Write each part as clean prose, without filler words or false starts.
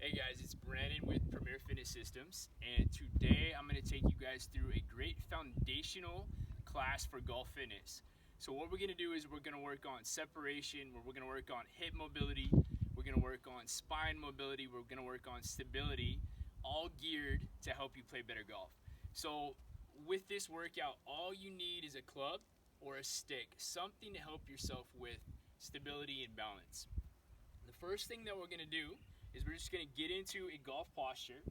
Hey guys, it's Brandon with Premier Fitness Systems, and today I'm going to take you guys through a great foundational class for golf fitness. So what we're going to do is we're going to work on separation, we're going to work on hip mobility, we're going to work on spine mobility, we're going to work on stability, all geared to help you play better golf. So with this workout, all you need is a club or a stick, something to help yourself with stability and balance. The first thing that we're going to do is we're just going to get into a golf posture,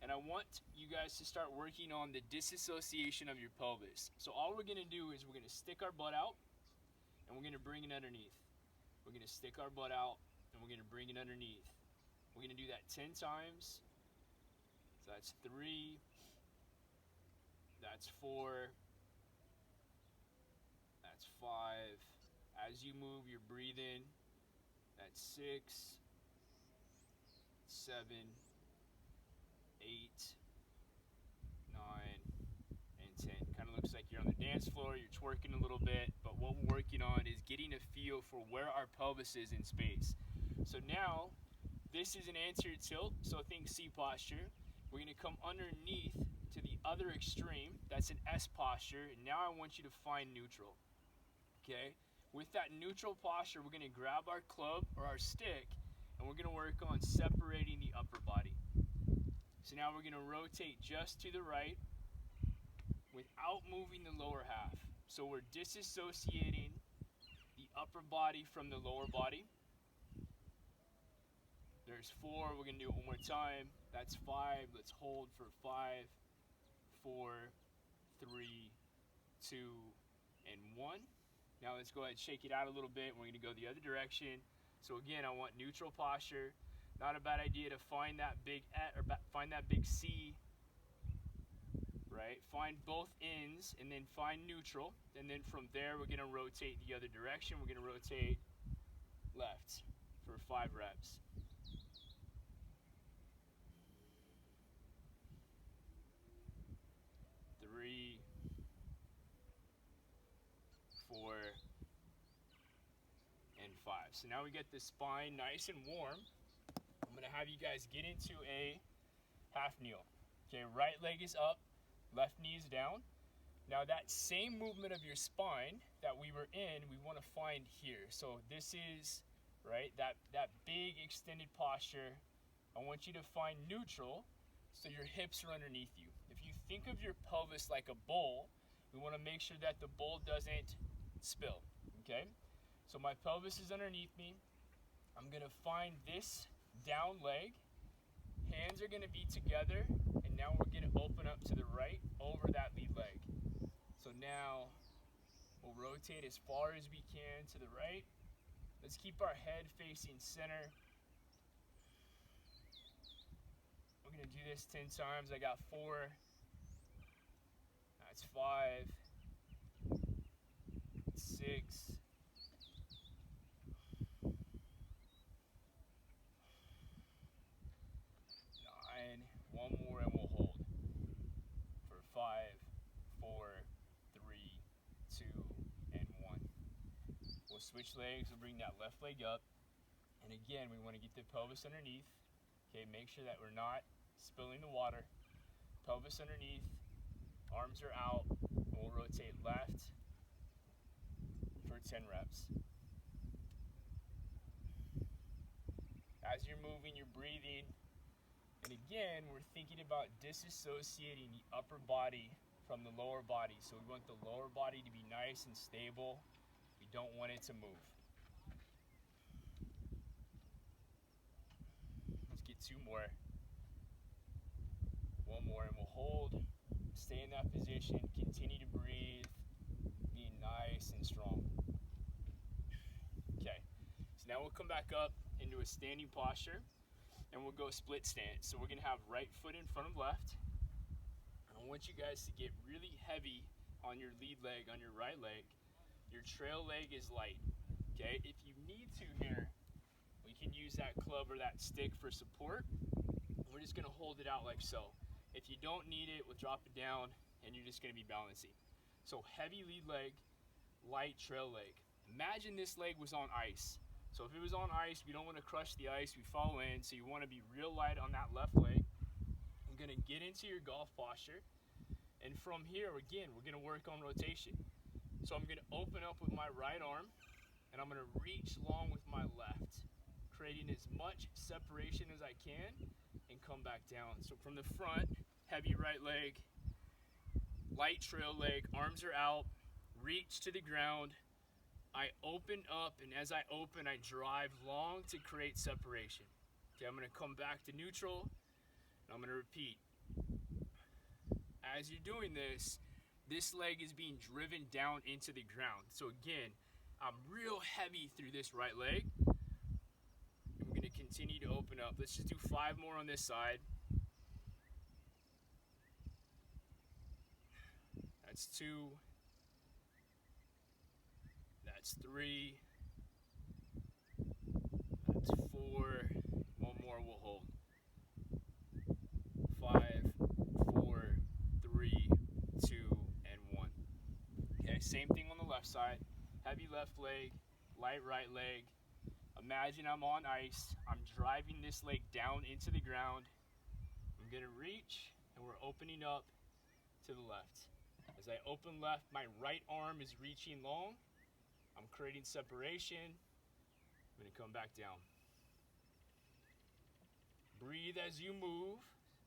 and I want you guys to start working on the disassociation of your pelvis. So all we're going to do is we're going to stick our butt out and we're going to bring it underneath. We're going to stick our butt out and we're going to bring it underneath. We're going to do that 10 times. So that's 3, that's 4, that's 5. As you move, you're breathing. That's 6, 7, 8, 9, and 10. Kind of looks like you're on the dance floor, you're twerking a little bit, but what we're working on is getting a feel for where our pelvis is in space. So now, this is an anterior tilt, so think C posture. We're going to come underneath to the other extreme, that's an S posture, and now I want you to find neutral. Okay? With that neutral posture, we're going to grab our club or our stick, and we're going to work on separating the upper body. So now we're going to rotate just to the right without moving the lower half. So we're disassociating the upper body from the lower body. There's 4. We're going to do it one more time. That's 5. Let's hold for 5, 4, 3, 2, and 1. Now let's go ahead and shake it out a little bit. We're going to go the other direction. So again, I want neutral posture. Not a bad idea to find that big find that big C, right? Find both ends and then find neutral. And then from there, we're going to rotate the other direction. We're going to rotate left for 5 reps. Three, 4, and 5. So now we get the spine nice and warm. I'm going to have you guys get into a half kneel. Okay, right leg is up, left knee is down. Now that same movement of your spine that we were in, we want to find here. So this is, right, that big extended posture. I want you to find neutral so your hips are underneath you. If you think of your pelvis like a bowl, we want to make sure that the bowl doesn't spill, okay? So my pelvis is underneath me. I'm going to find this down leg. Hands are going to be together, and now we're going to open up to the right over that lead leg. So now we'll rotate as far as we can to the right. Let's keep our head facing center. We're going to do this 10 times. I got 4. That's 5. 6. 9. One more and we'll hold for 5, 4, 3, 2, and 1. We'll switch legs. We'll bring that left leg up. And again, we want to get the pelvis underneath. Okay, make sure that we're not spilling the water. Pelvis underneath. Arms are out. We'll rotate left for 10 reps. As you're moving, you're breathing. And again, we're thinking about disassociating the upper body from the lower body. So we want the lower body to be nice and stable. We don't want it to move. Let's get 2 more. 1 more and we'll hold. Stay in that position. Continue to breathe. Being nice and strong. Okay. So now we'll come back up into a standing posture. And we'll go split stance. So we're going to have right foot in front of left. And I want you guys to get really heavy on your lead leg, on your right leg. Your trail leg is light. Okay? If you need to here, we can use that club or that stick for support. We're just going to hold it out like so. If you don't need it, we'll drop it down and you're just going to be balancing. So heavy lead leg, light trail leg. Imagine this leg was on ice. So if it was on ice, we don't want to crush the ice, we fall in, so you want to be real light on that left leg. I'm going to get into your golf posture, and from here, again, we're going to work on rotation. So I'm going to open up with my right arm, and I'm going to reach long with my left, creating as much separation as I can, and come back down. So from the front, heavy right leg, light trail leg, arms are out, reach to the ground. I open up, and as I open, I drive long to create separation. Okay, I'm going to come back to neutral, and I'm going to repeat. As you're doing this, this leg is being driven down into the ground. So again, I'm real heavy through this right leg. And we're going to continue to open up. Let's just do 5 more on this side. That's 2. That's 3. That's 4. One more we'll hold. 5, 4, 3, 2, and 1. Okay, same thing on the left side. Heavy left leg, light right leg. Imagine I'm on ice. I'm driving this leg down into the ground. I'm going to reach, and we're opening up to the left. As I open left, my right arm is reaching long. I'm creating separation. I'm going to come back down. Breathe as you move.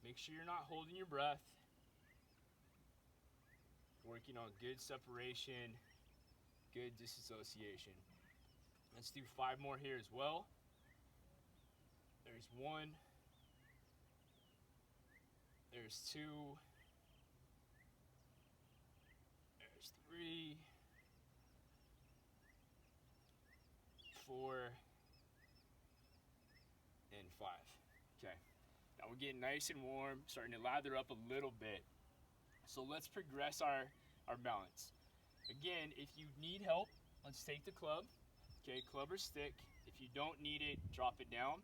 Make sure you're not holding your breath. Working on good separation, good disassociation. Let's do 5 more here as well. There's 1. There's 2. There's 3. 4. And 5. Okay. Now we're getting nice and warm, starting to lather up a little bit. So let's progress our balance. Again, if you need help, let's take the club. Okay, club or stick. If you don't need it, drop it down.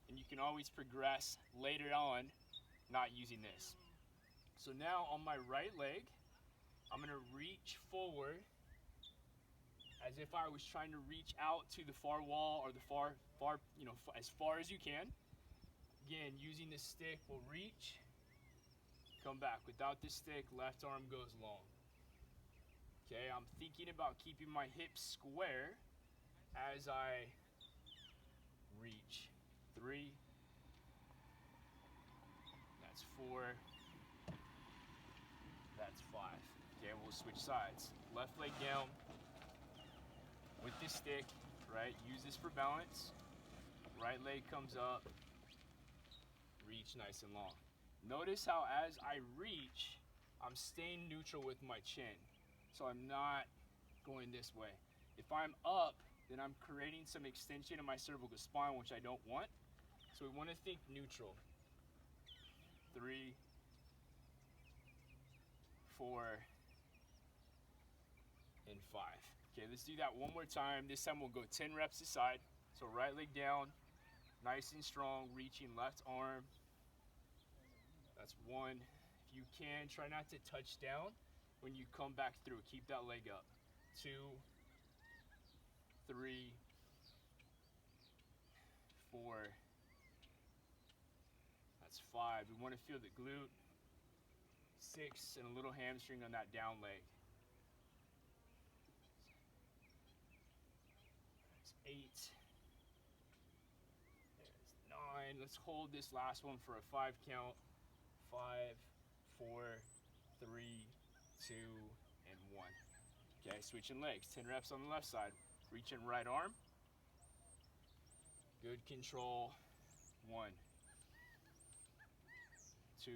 And you can always progress later on not using this. So now on my right leg, I'm going to reach forward as if I was trying to reach out to the far wall or the far, as far as you can. Again, using the stick will reach, come back. Without the stick, left arm goes long. Okay, I'm thinking about keeping my hips square as I reach. 3. That's 4. That's 5. Okay, we'll switch sides. Left leg down with the stick, right? Use this for balance. Right leg comes up. Reach nice and long. Notice how as I reach, I'm staying neutral with my chin. So I'm not going this way. If I'm up, then I'm creating some extension in my cervical spine, which I don't want. So we want to think neutral. 3, 4, and 5. Okay, let's do that one more time. This time we'll go 10 reps aside. So right leg down, nice and strong, reaching left arm. That's 1. If you can, try not to touch down when you come back through. Keep that leg up. 2, 3, 4. That's 5. We want to feel the glute. 6, and a little hamstring on that down leg. That's 8. There's 9. Let's hold this last one for a 5 count. 5, 4, 3, 2, and 1. Okay, switching legs. 10 reps on the left side. Reaching right arm. Good control. 1, 2,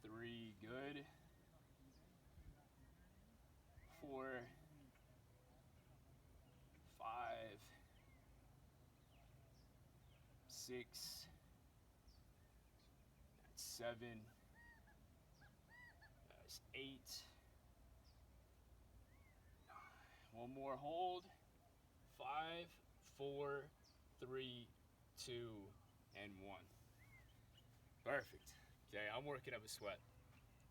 3, good. 4, 5, 6, that's 7, that's 8, 9. One more hold. 5, 4, 3, 2, and 1. Perfect. Okay, I'm working up a sweat.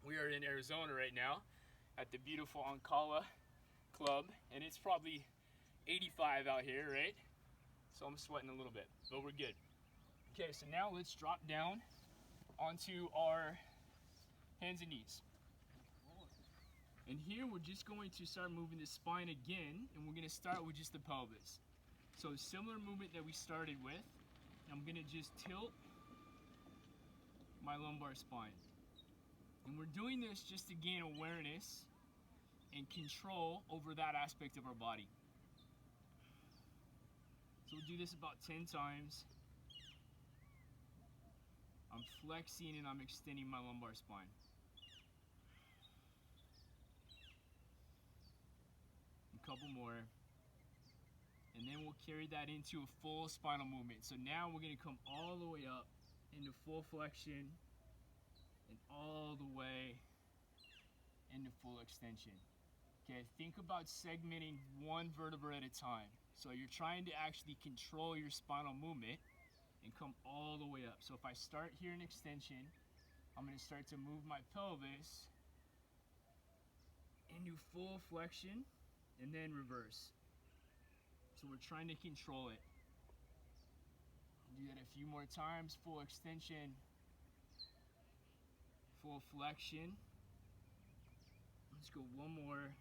We are in Arizona right now at the beautiful Ancala Club, and it's probably 85 out here, right? So I'm sweating a little bit, but we're good. Okay, so now let's drop down onto our hands and knees. And here we're just going to start moving the spine again, and we're gonna start with just the pelvis. So similar movement that we started with, I'm gonna just tilt my lumbar spine. And we're doing this just to gain awareness and control over that aspect of our body. So we'll do this about 10 times. I'm flexing and I'm extending my lumbar spine. A couple more. And then we'll carry that into a full spinal movement. So now we're going to come all the way up into full flexion and all the way into full extension. Okay, think about segmenting one vertebra at a time. So you're trying to actually control your spinal movement and come all the way up. So if I start here in extension, I'm going to start to move my pelvis into full flexion and then reverse. So we're trying to control it. Do that a few more times. Full extension, full flexion. Let's go one more.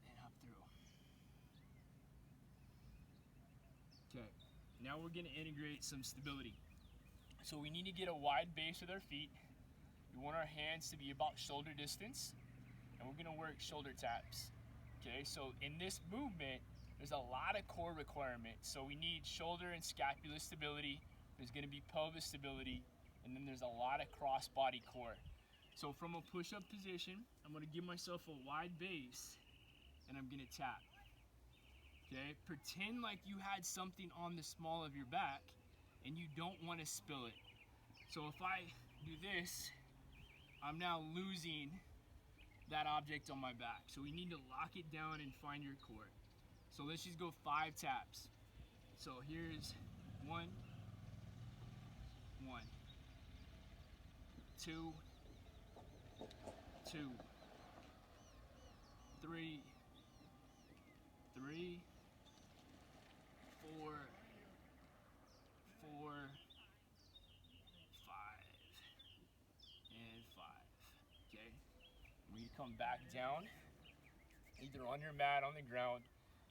And up through. Okay, now we're gonna integrate some stability. So we need to get a wide base with our feet. We want our hands to be about shoulder distance, and we're gonna work shoulder taps. Okay, so in this movement, there's a lot of core requirements. So we need shoulder and scapula stability. There's gonna be pelvis stability, and then there's a lot of cross body core. So from a push-up position, I'm gonna give myself a wide base, and I'm gonna tap. Okay, pretend like you had something on the small of your back, and you don't wanna spill it. So if I do this, I'm now losing that object on my back. So we need to lock it down and find your core. So let's just go 5 taps. So here's 1, 2, 2, 3, 4, 5, and 5. Okay. We come back down, either on your mat, on the ground,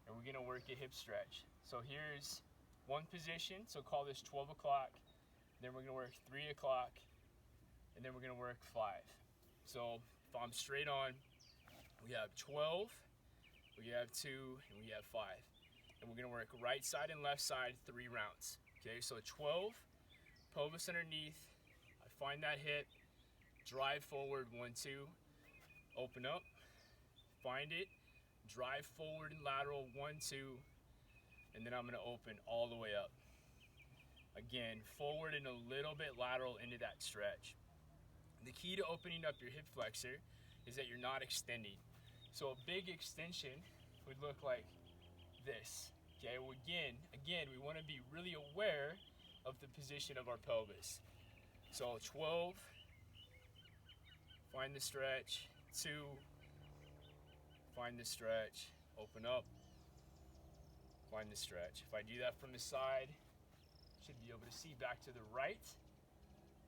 and we're gonna work a hip stretch. So here's one position, so call this 12 o'clock, then we're gonna work 3 o'clock, and then we're gonna work 5. So if I'm straight on, we have 12, we have 2, and we have 5. And we're gonna work right side and left side 3 rounds. Okay, so 12, pelvis underneath, I find that hip, drive forward, 1, 2, open up, find it, drive forward and lateral, 1, 2, and then I'm gonna open all the way up. Again, forward and a little bit lateral into that stretch. The key to opening up your hip flexor is that you're not extending. So a big extension would look like this. Okay, well again, we wanna be really aware of the position of our pelvis. So 12, find the stretch, 2, find the stretch, open up, find the stretch. If I do that from the side, should be able to see back to the right,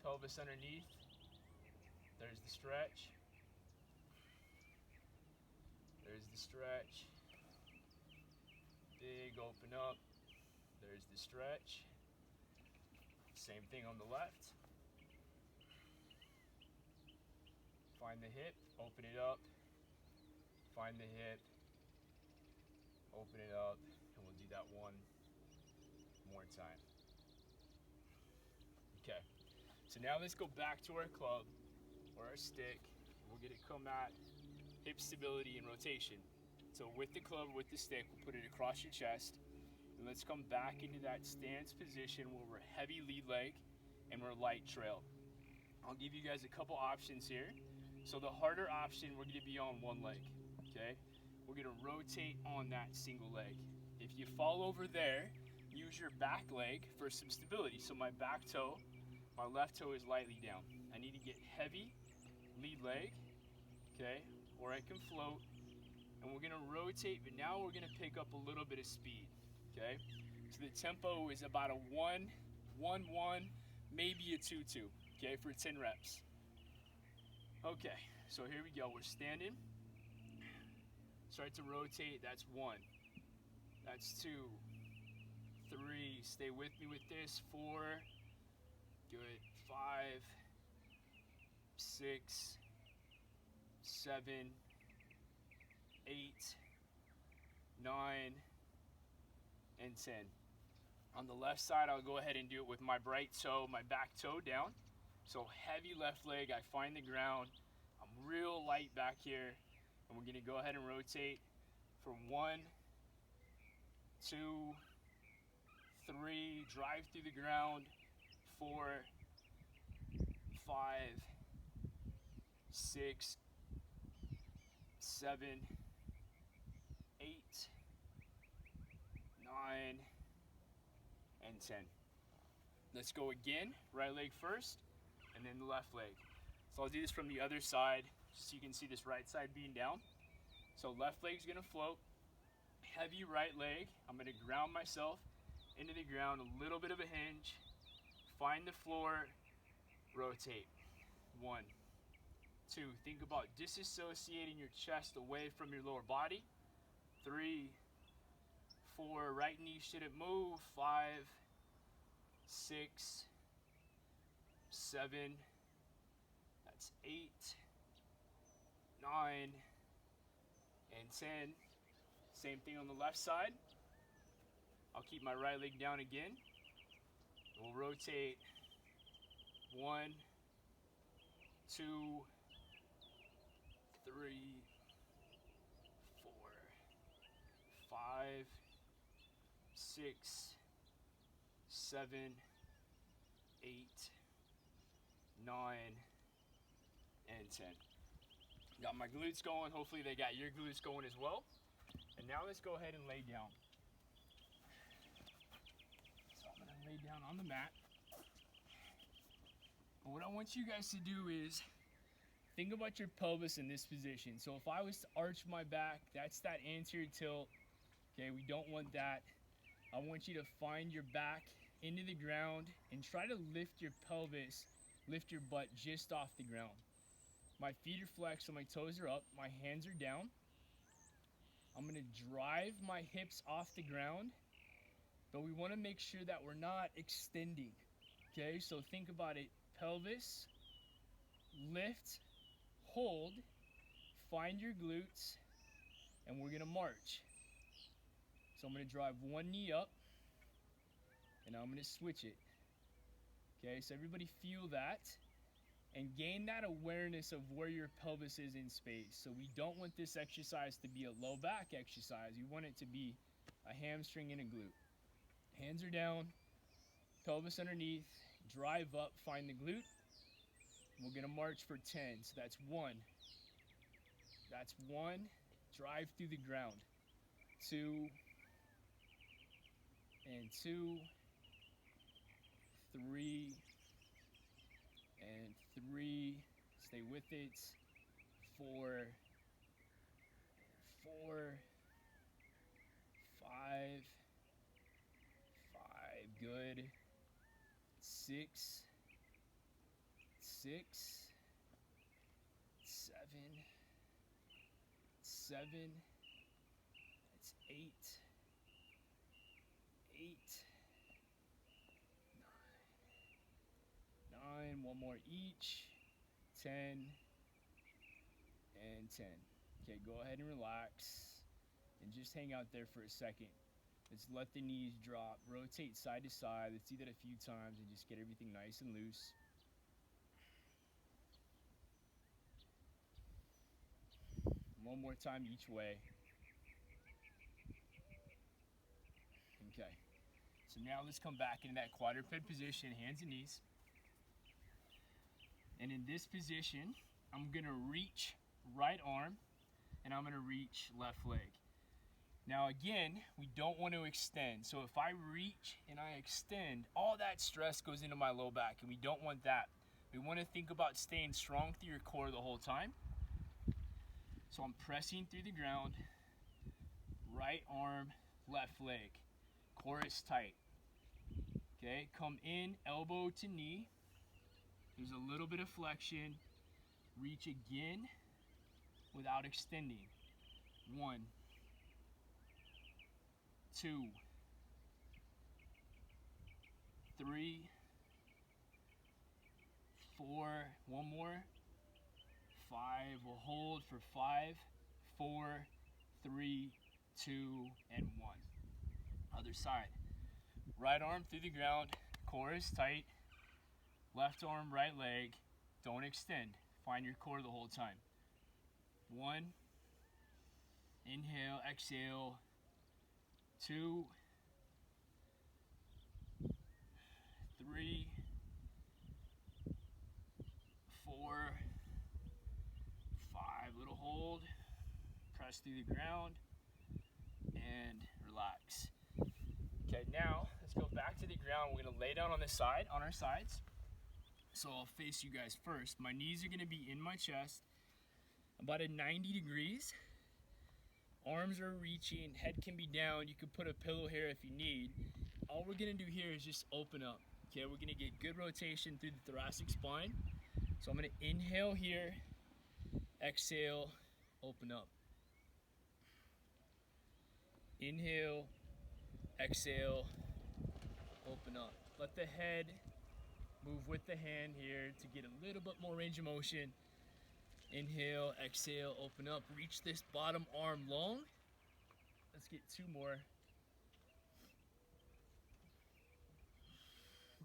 pelvis underneath, there's the stretch, there's the stretch, big open up, there's the stretch, same thing on the left, find the hip, open it up, find the hip, open it up, and we'll do that one more time. Okay, so now let's go back to our club or our stick. We're gonna come at hip stability and rotation. So with the club, with the stick, we'll put it across your chest, and let's come back into that stance position where we're heavy lead leg and we're light trail. I'll give you guys a couple options here. So the harder option, we're gonna be on one leg, okay? We're gonna rotate on that single leg. If you fall over there, use your back leg for some stability. So my back toe, my left toe is lightly down. I need to get heavy lead leg, okay? or I can float. And we're gonna rotate, but now we're gonna pick up a little bit of speed, okay? So the tempo is about a 1-1-1, maybe a 2-2, okay, for 10 reps. Okay, so here we go. We're standing. Start to rotate. That's 1. That's 2. 3. Stay with me with this. 4. Good. 5. 6. 7. 8. 9. And 10. On the left side, I'll go ahead and do it with my right toe, my back toe down. So heavy left leg, I find the ground. I'm real light back here. And we're gonna go ahead and rotate for 1, 2, 3, drive through the ground, 4, 5, 6, 7, 8, 9, and 10. Let's go again, right leg first, and then the left leg. So I'll do this from the other side, just so you can see this right side being down. So left leg's gonna float, heavy right leg. I'm gonna ground myself into the ground, a little bit of a hinge, find the floor, rotate. 1, 2, think about disassociating your chest away from your lower body. 3, 4, right knee shouldn't move. 5, 6, 7, that's 8, 9, and 10. Same thing on the left side. I'll keep my right leg down again. We'll rotate. 1, 2, 3, 4, 5, 6, 7, 8, 9, and 10. Got my glutes going. Hopefully they got your glutes going as well. And now let's go ahead and lay down. So I'm gonna lay down on the mat. And what I want you guys to do is think about your pelvis in this position. So if I was to arch my back, that's that anterior tilt. Okay, we don't want that. I want you to find your back into the ground and try to lift your pelvis, lift your butt just off the ground. My feet are flexed, so my toes are up, my hands are down. I'm gonna drive my hips off the ground, but we wanna make sure that we're not extending. Okay, so think about it. Pelvis, lift, hold, find your glutes, and we're gonna march. So I'm gonna drive one knee up, and I'm gonna switch it. Okay, so everybody feel that, and gain that awareness of where your pelvis is in space. So we don't want this exercise to be a low back exercise. We want it to be a hamstring and a glute. Hands are down, pelvis underneath, drive up, find the glute. We're gonna march for 10. So that's 1. That's 1. Drive through the ground. 2. And 2. 3. And 3. Stay with it. 4. 4. 5. 5. Good. 6. 6. 7. 7. That's 8. 8. 9. One more each. 10. And 10. Okay, go ahead and relax. And just hang out there for a second. Let's let the knees drop. Rotate side to side. Let's do that a few times and just get everything nice and loose. One more time each way. Okay. So now let's come back into that quadruped position, hands and knees. And in this position, I'm gonna reach right arm and I'm gonna reach left leg. Now again, we don't want to extend. So if I reach and I extend, all that stress goes into my low back and we don't want that. We want to think about staying strong through your core the whole time. So I'm pressing through the ground, right arm, left leg. Core is tight. Okay, come in, elbow to knee. There's a little bit of flexion. Reach again without extending. 1, 2, 3, 4, one more, 5, we'll hold for 5, 4, 3, 2, and 1. Other side. Right arm through the ground, core is tight. Left arm, right leg, don't extend. Find your core the whole time. 1, inhale, exhale, 2, 3, 4, 5, little hold, press through the ground, and relax. Okay, now let's go back to the ground. We're gonna lay down on the side, on our sides. So I'll face you guys first. My knees are gonna be in my chest, about at 90 degrees. Arms are reaching, head can be down. You can put a pillow here if you need. All we're gonna do here is just open up. Okay, we're gonna get good rotation through the thoracic spine. So I'm gonna inhale here, exhale, open up. Inhale, exhale, open up. Let the head move with the hand here to get a little bit more range of motion. Inhale, exhale, open up. Reach this bottom arm long. Let's get 2 more.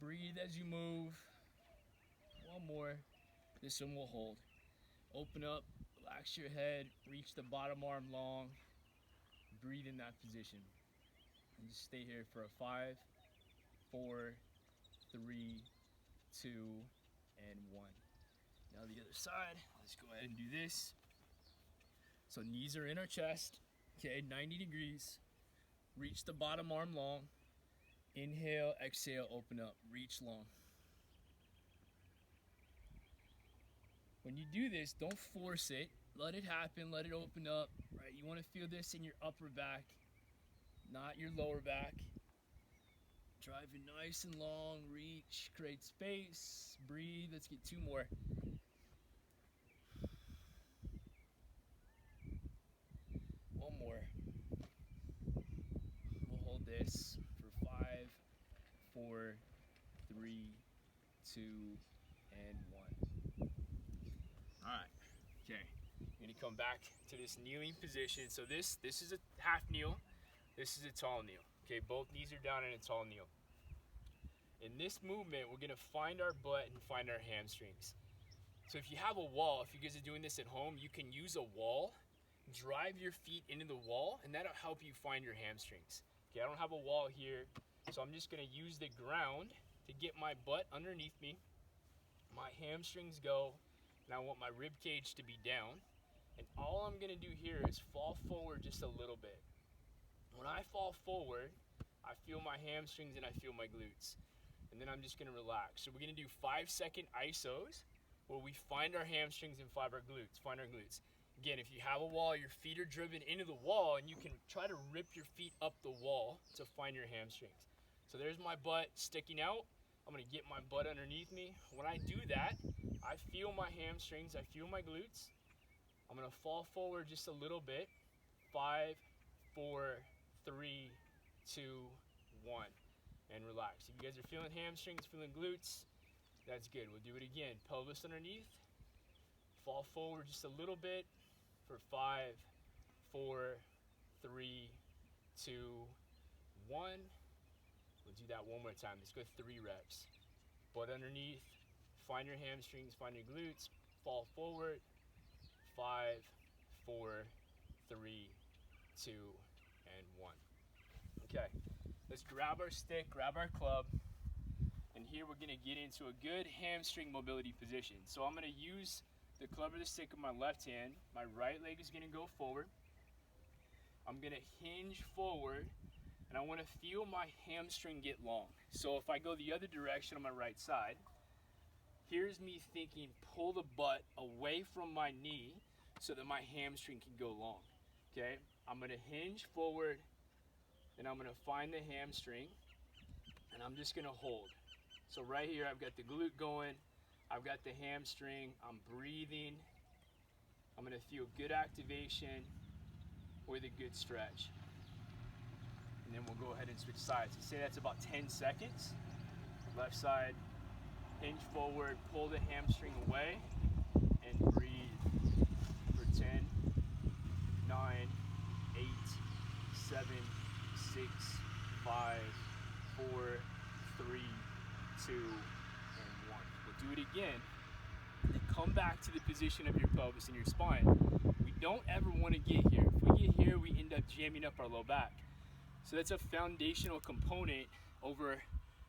Breathe as you move. 1 more. This one will hold. Open up, relax your head, reach the bottom arm long. Breathe in that position. And just stay here for a 5, 4, 3, 2, and 1. Now the other side, let's go ahead and do this. So knees are in our chest, okay, 90 degrees. Reach the bottom arm long. Inhale, exhale, open up, reach long. When you do this, don't force it. Let it happen, let it open up, right? You wanna feel this in your upper back, not your lower back. Drive it nice and long, reach, create space, breathe. Let's get 2 more. One more. We'll hold this for 5, 4, 3, 2, and 1. All right, okay. You're gonna come back to this kneeling position. So this is a half kneel. This is a tall kneel. Okay, both knees are down in a tall kneel. In this movement, we're gonna find our butt and find our hamstrings. So if you have a wall, if you guys are doing this at home, you can use a wall, drive your feet into the wall, and that'll help you find your hamstrings. Okay, I don't have a wall here, so I'm just gonna use the ground to get my butt underneath me. My hamstrings go, and I want my rib cage to be down. And all I'm gonna do here is fall forward just a little bit. When I fall forward, I feel my hamstrings and I feel my glutes. And then I'm just gonna relax. So we're gonna do 5-second ISOs where we find our hamstrings and find our glutes. Again, if you have a wall, your feet are driven into the wall and you can try to rip your feet up the wall to find your hamstrings. So there's my butt sticking out. I'm gonna get my butt underneath me. When I do that, I feel my hamstrings, I feel my glutes. I'm gonna fall forward just a little bit. 5, 4, 3, 2, 1. And relax. If you guys are feeling hamstrings, feeling glutes, that's good. We'll do it again. Pelvis underneath. Fall forward just a little bit for 5, 4, 3, 2, 1. We'll do that one more time. Let's go 3 reps. Butt underneath. Find your hamstrings, find your glutes. Fall forward. 5, 4, 3, 2, and 1. Okay. Let's grab our stick, grab our club, and here we're gonna get into a good hamstring mobility position. So I'm gonna use the club or the stick with my left hand. My right leg is gonna go forward. I'm gonna hinge forward, and I wanna feel my hamstring get long. So if I go the other direction on my right side, here's me thinking pull the butt away from my knee so that my hamstring can go long. Okay, I'm gonna hinge forward, and I'm gonna find the hamstring, and I'm just gonna hold. So right here, I've got the glute going, I've got the hamstring, I'm breathing. I'm gonna feel good activation with a good stretch. And then we'll go ahead and switch sides. So say that's about 10 seconds. Left side, hinge forward, pull the hamstring away, and breathe for 10, 9, 8, 7, 6, 5, 4, 3, 2, and 1. We'll do it again. And come back to the position of your pelvis and your spine. We don't ever want to get here. If we get here, we end up jamming up our low back. So that's a foundational component over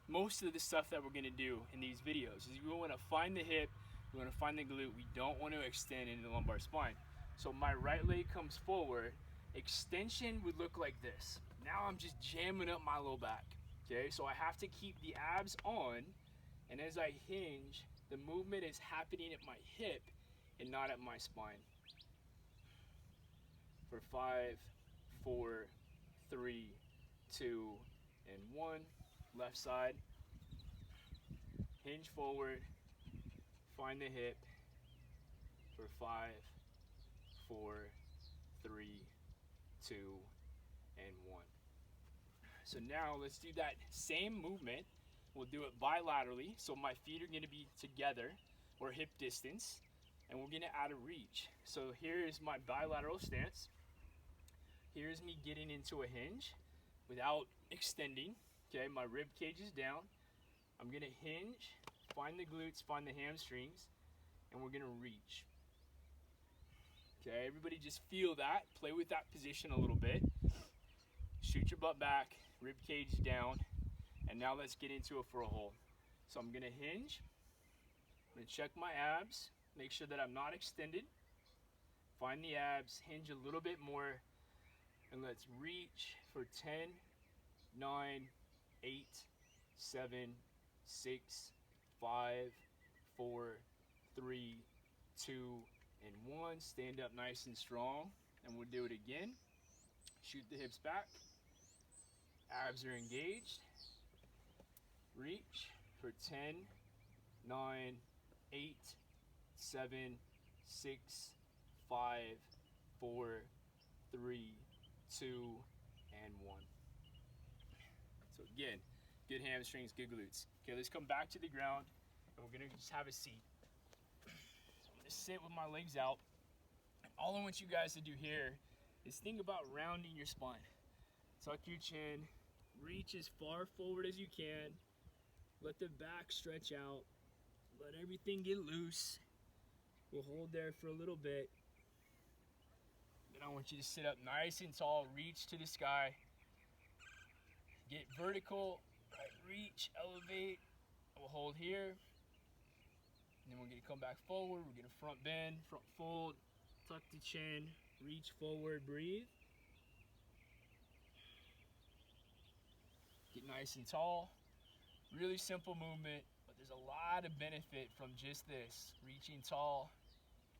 most of the stuff that we're going to do in these videos. Is we want to find the hip, we want to find the glute, we don't want to extend into the lumbar spine. So my right leg comes forward, extension would look like this. Now I'm just jamming up my low back. Okay, so I have to keep the abs on, and as I hinge, the movement is happening at my hip and not at my spine. For 5, 4, 3, 2, and 1. Left side. Hinge forward. Find the hip. For 5, 4, 3, 2, and 1. So now let's do that same movement. We'll do it bilaterally. So my feet are going to be together or hip distance, and we're going to add a reach. So here is my bilateral stance. Here's me getting into a hinge without extending. Okay, my rib cage is down. I'm going to hinge, find the glutes, find the hamstrings, and we're going to reach. Okay, everybody just feel that. Play with that position a little bit. Shoot your butt back, rib cage down, and now let's get into it for a hold. So I'm going to hinge. I'm going to check my abs, make sure that I'm not extended. Find the abs, hinge a little bit more, and let's reach for 10, 9, 8, 7, 6, 5, 4, 3, 2, and 1. Stand up nice and strong, and we'll do it again. Shoot the hips back. Abs are engaged. Reach for 10, 9, 8, 7, 6, 5, 4, 3, 2, and 1. So again, good hamstrings, good glutes. Okay, let's come back to the ground, and we're gonna just have a seat. So I'm gonna sit with my legs out. And all I want you guys to do here is think about rounding your spine. Tuck your chin, reach as far forward as you can. Let the back stretch out. Let everything get loose. We'll hold there for a little bit. Then I want you to sit up nice and tall, reach to the sky. Get vertical, right, reach, elevate. We'll hold here. And then we're gonna come back forward. We're gonna front bend, front fold, tuck the chin, reach forward, breathe. Get nice and tall. Really simple movement, but there's a lot of benefit from just this. Reaching tall,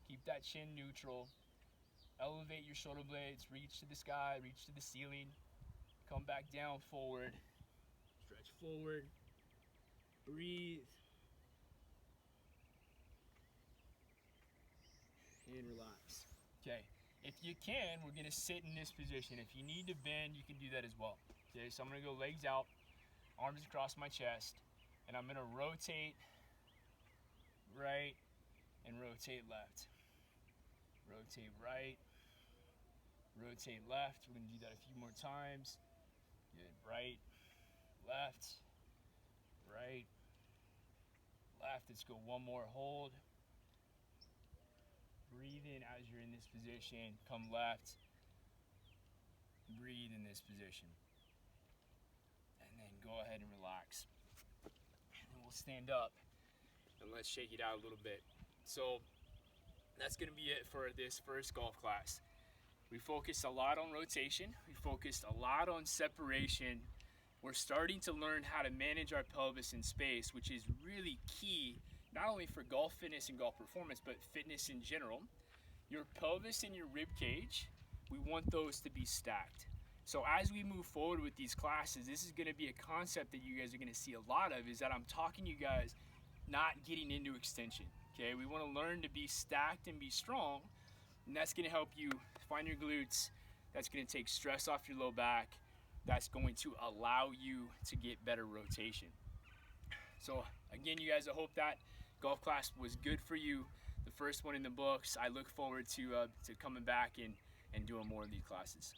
keep that chin neutral. Elevate your shoulder blades, reach to the sky, reach to the ceiling. Come back down forward, stretch forward, breathe, and relax. Okay, if you can, we're gonna sit in this position. If you need to bend, you can do that as well. Okay, so I'm gonna go legs out, arms across my chest, and I'm gonna rotate right and rotate left. Rotate right, rotate left. We're gonna do that a few more times. Good, right, left, right, left. Let's go one more, hold. Breathe in as you're in this position. Come left, breathe in this position. And then go ahead and relax. And then we'll stand up and let's shake it out a little bit. So that's gonna be it for this first golf class. We focused a lot on rotation. We focused a lot on separation. We're starting to learn how to manage our pelvis in space, which is really key, not only for golf fitness and golf performance, but fitness in general. your pelvis and your rib cage, we want those to be stacked. So as we move forward with these classes, this is going to be a concept that you guys are going to see a lot of, is that I'm talking to you guys not getting into extension. Okay, we want to learn to be stacked and be strong, and that's going to help you find your glutes. That's going to take stress off your low back. That's going to allow you to get better rotation. So again, you guys, I hope that golf class was good for you. The first one in the books. I look forward to coming back and doing more of these classes.